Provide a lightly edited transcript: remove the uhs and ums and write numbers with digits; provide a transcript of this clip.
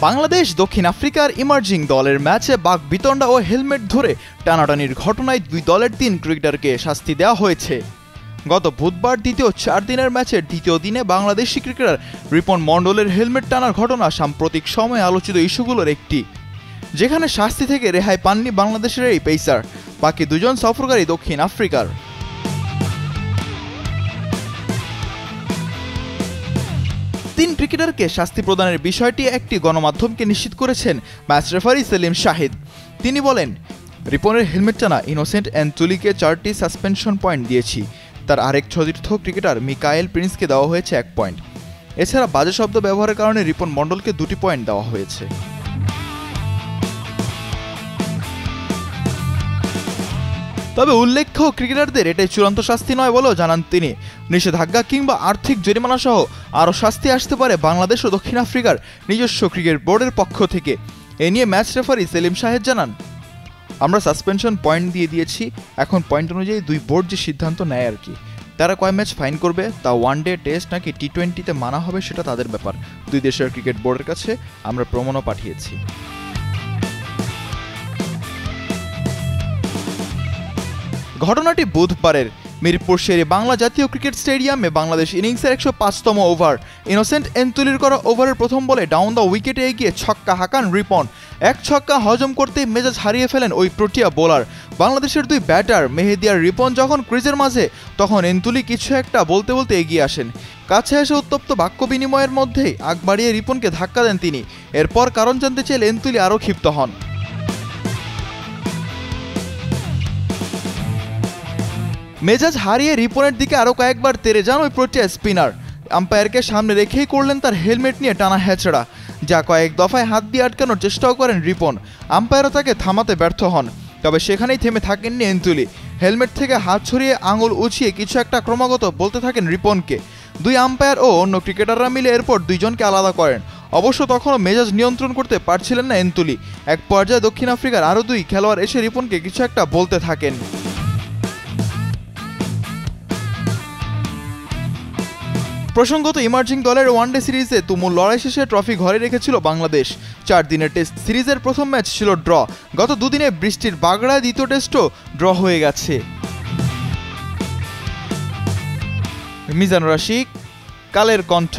বাংলাদেশ দক্ষিণ আফ্রিকার ইমার্জিং দলের ম্যাচে বাকবিতণ্ডা ও হেলমেট ধরে টানাটানির ঘটনায় দুই দলের 3 ক্রিকেটারকে শাস্তি দেওয়া হয়েছে। গত বুধবার দ্বিতীয় 4 দিনের ম্যাচের দ্বিতীয় দিনে বাংলাদেশি ক্রিকেটার রিপন মণ্ডলের হেলমেট টানার ঘটনা সাম্প্রতিক সময়ে আলোচিত ইস্যুগুলোর একটি, যেখানে শাস্তি থেকে রেহাই পাননি বাংলাদেশের এই পেসার, বাকি দুজন সফরকারী দক্ষিণ আফ্রিকার। তিন ক্রিকেটারকে শাস্তি প্রদানের বিষয়টি একটি গণমাধ্যমকে নিশ্চিত করেছেন ম্যাচ রেফারি সেলিম শাহিদ। তিনি বলেন, রিপনের হেলমেট টানা ইনোসেন্ট এনতুলিকে 4টি সাসপেনশন পয়েন্ট দিয়েছি। তার আরেক সতীর্থ ক্রিকেটার মিকায়েল প্রিন্সকে দেওয়া হয়েছে 1 পয়েন্ট। এছাড়া বাজে শব্দ ব্যবহারের কারণে রিপন মণ্ডলকে 2টি পয়েন্ট দেওয়া হয়েছে। তবে উল্লেখ্য, ক্রিকেটারদের এটাই চূড়ান্ত শাস্তি নয় বলেও জানান তিনি। নিষেধাজ্ঞা কিংবা আর্থিক জরিমানা সহ আরও শাস্তি আসতে পারে বাংলাদেশ ও দক্ষিণ আফ্রিকার নিজস্ব ক্রিকেট বোর্ডের পক্ষ থেকে। এ নিয়ে ম্যাচ রেফারি সেলিম শাহেদ জানান, আমরা সাসপেনশন পয়েন্ট দিয়েছি, এখন পয়েন্ট অনুযায়ী দুই বোর্ড যে সিদ্ধান্ত নেয় আর কি। তারা কয় ম্যাচ ফাইন করবে, তা ওয়ানডে, টেস্ট নাকি টি20তে মানা হবে সেটা তাদের ব্যাপার। দুই দেশের ক্রিকেট বোর্ডের কাছে আমরা প্রমাণও পাঠিয়েছি। ঘটনাটি বুধবারের মিরপুর শেরে বাংলা জাতীয় ক্রিকেট স্টেডিয়ামে বাংলাদেশ ইনিংসের 105তম ওভার ইনোসেন্ট এনতুলির করা ওভারের প্রথম বলে ডাউন দ্য উইকেটে এগিয়ে ছক্কা হাঁকান রিপন। এক ছক্কা হজম করতেই মেজাজ হারিয়ে ফেলেন ওই প্রোটিয়া বোলার। বাংলাদেশের দুই ব্যাটার মেহেদী আর রিপন যখন ক্রিজের মাঝে, তখন এনতুলি কিছু একটা বলতে বলতে এগিয়ে আসেন। কাছে এসে উত্তপ্ত বাক্য বিনিময়ের মধ্যেই আগ বাড়িয়ে রিপনকে ধাক্কা দেন তিনি। এরপর কারণ জানতে চাইলে এনতুলি আরও ক্ষিপ্ত হন। মেজাজ হারিয়ে রিপনের দিকে আরও কয়েকবার তেড়ে যান ওই প্রোটিয়া স্পিনার। আম্পায়ারকে সামনে রেখেই করলেন তার হেলমেট নিয়ে টানা হ্যাচড়া, যা কয়েক দফায় হাত দিয়ে আটকানোর চেষ্টাও করেন রিপন। আম্পায়ারও তাকে থামাতে ব্যর্থ হন। তবে সেখানেই থেমে থাকেননি এনতুলি। হেলমেট থেকে হাত ছড়িয়ে আঙুল উঁচিয়ে কিছু একটা ক্রমাগত বলতে থাকেন রিপনকে। দুই আম্পায়ার ও অন্য ক্রিকেটাররা মিলে এরপর দুইজনকে আলাদা করেন। অবশ্য তখনও মেজাজ নিয়ন্ত্রণ করতে পারছিলেন না এনতুলি। এক পর্যায়ে দক্ষিণ আফ্রিকার আরও 2 খেলোয়াড় এসে রিপনকে কিছু একটা বলতে থাকেন। প্রসঙ্গত, ইমার্জিং দলের ওয়ানডে সিরিজে তুমুল লড়াই শেষে ট্রফি ঘরে রেখেছিল বাংলাদেশ। 4 দিনের টেস্ট সিরিজের প্রথম ম্যাচ ছিল ড্র। গত 2 দিনে বৃষ্টির বাগড়ায় দ্বিতীয় টেস্টও ড্র হয়ে গেছে। মিজানুর রশিদ, কালের কণ্ঠ।